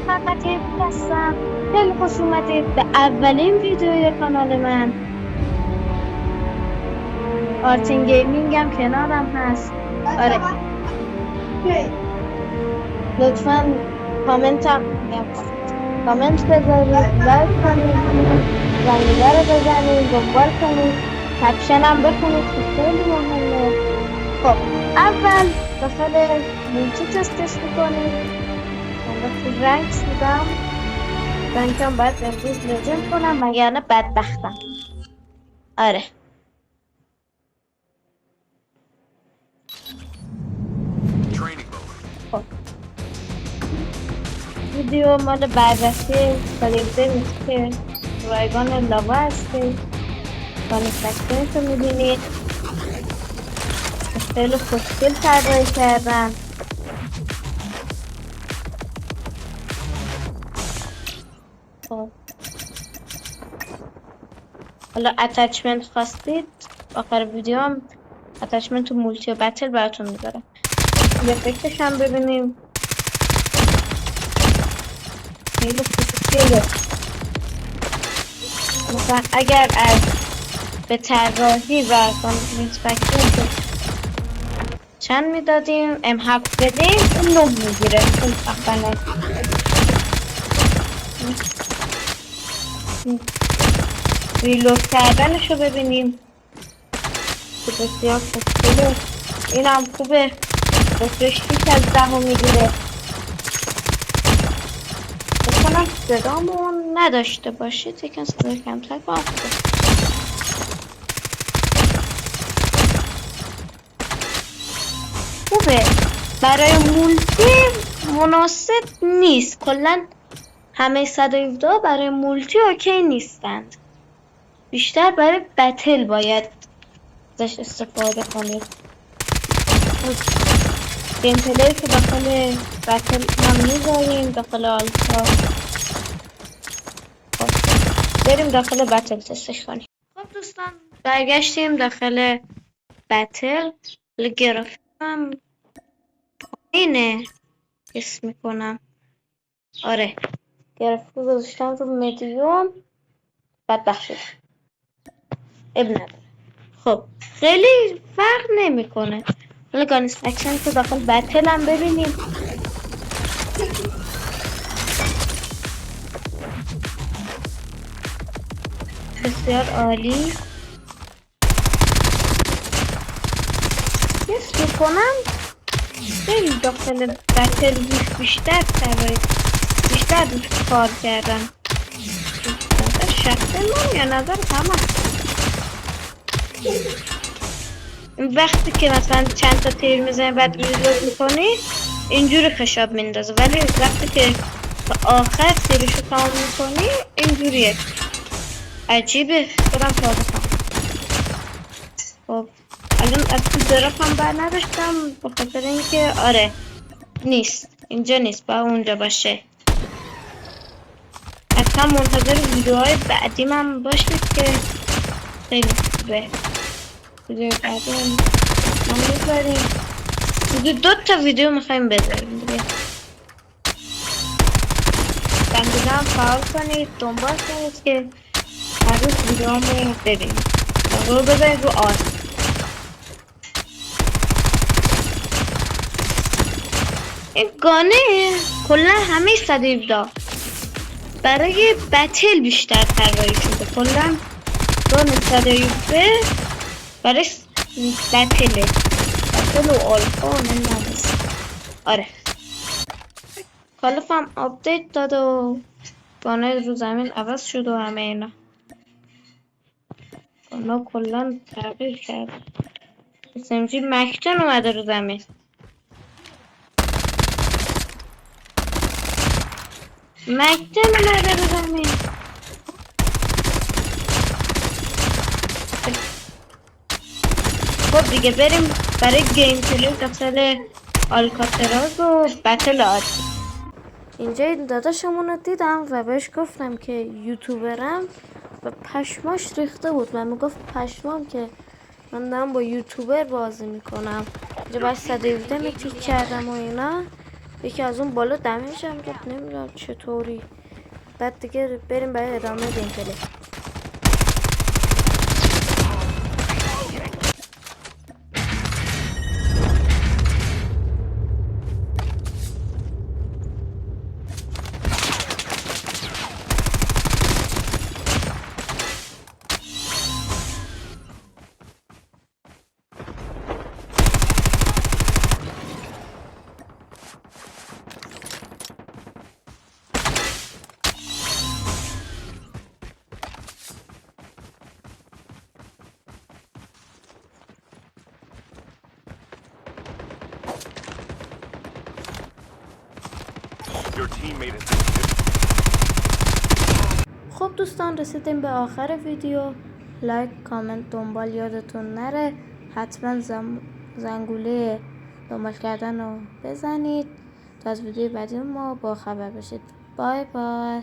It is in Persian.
محمد یبی هستم. خیلی خوش اومدید به اولین ویدیوی کانال من. آرتین گیمینگ هم کنارم هست. آره، لطفا کامنت بذارید، لایک کنید، زنگوله رو بزنید، دنبال کنید، کپشن هم بخونید که خیلی مهمه. خب اول داخل مولتی تستش میکنید. من وقتی رنگ شدم رنگم باید امروز لجند کنم وگرنه بدبختم. آره، خب ویدیو مال بررسی سالیوزه نیست که رایگان لاوا هستی. کانستکشنش رو میبینید، خیلی خوشگل طراحی کردن. خب حالا اتچمنت خواستید آخر ویدیو هم اتچمنت مولتی و بتل براتون میذارم. یه فکرش هم ببینیم. خیلی خوشگله. مثلا اگر از به طراحی و کانستکشن چند میدادیم M7 بدیم اون 9 میگیره. خیلی خفنه. ریلود کردنش رو ببینیم که بسیار خوشگله. این هم خوبه، بسیار 6 از 10 میگیره. بکنم صدامون نداشته باشید یکم صدا کمتر کنم. خوبه، برای مولتی مناسب نیست. کلا همه 117 برای مولتی اوکی نیستند، بیشتر برای بتل باید ازش استفاده کنید. گیم پلی که داخل بتل هم میذاریم داخل آلفا. خب بریم داخل بتل تستش کنیم. خب دوستان برگشتیم داخل بتل. گرافیکم اینه حس میکنم. آره، گرافیک گذاشتم رو مدیوم. بدبخت شد، اب نداره. خب خیلی فرق نمیکنه. حالا کانستکشن که داخل بتل هم ببینیم. بسیار عالی. حس میکنم خیلی داخل بتل بیشتر کار کردن. شخص من یا نظر همه. وقتی که مثلا چند تا تیر میزنی بعد ریلود میکنی اینجوری خشاب میندازه، ولی وقتی که تا آخر تیرشو تمام میکنی اینجوریه. عجیبه، خودم تازه فهمیدم. خب الان از تو دراپ هم بر نداشتم به خاطر اینکه آره نیست، اینجا نیست، با اونجا باشه. حتما منتظر ویدیوهای بعدی من باشید که خیلی خوبه. ویدیو بعدی ما میذاریم. حدود 2 تا ویدیو میخوایم بذاریم دیگه. زنگوله هم فعال کنید، دنبال کنید که هر روز ویدیو همو ببینید. رو بذارید رو آن. این گانه کلا همه 117 برای بتل بیشتر طراحی شده. کلا گان 117 برای بتل و آلفا نمیدونم. آره کالف هم آپدیت داد و گانه رو زمین عوض شد و همه اینا. گانه کلا تغییر کرد. SMG مکتن اومده رو زمین. مکتن اومده رو زمین. خب دیگه بریم برای گیم پلی داخل آلکاتراز و بتل عادی. اینجا این داداشمون رو دیدم و بهش گفتم که یوتیوبرم و پشماش ریخته بود. من میگفت پشمام که من دارم با یوتیوبر بازی میکنم. اینجا باید 117 میکلیک کردم و اینا. یکی از اون بالا دمیج هم داد، نمیدونم چطوری. بعد دیگه بریم برای ادامه گیم پلی. Your teammate has خب دوستان رسیدیم به آخر ویدیو. لایک، کامنت، دنبال یادتون نره. حتما زنگوله دنبال کردن رو بزنید تا از ویدیو بعدی ما با خبر بشید. بای بای.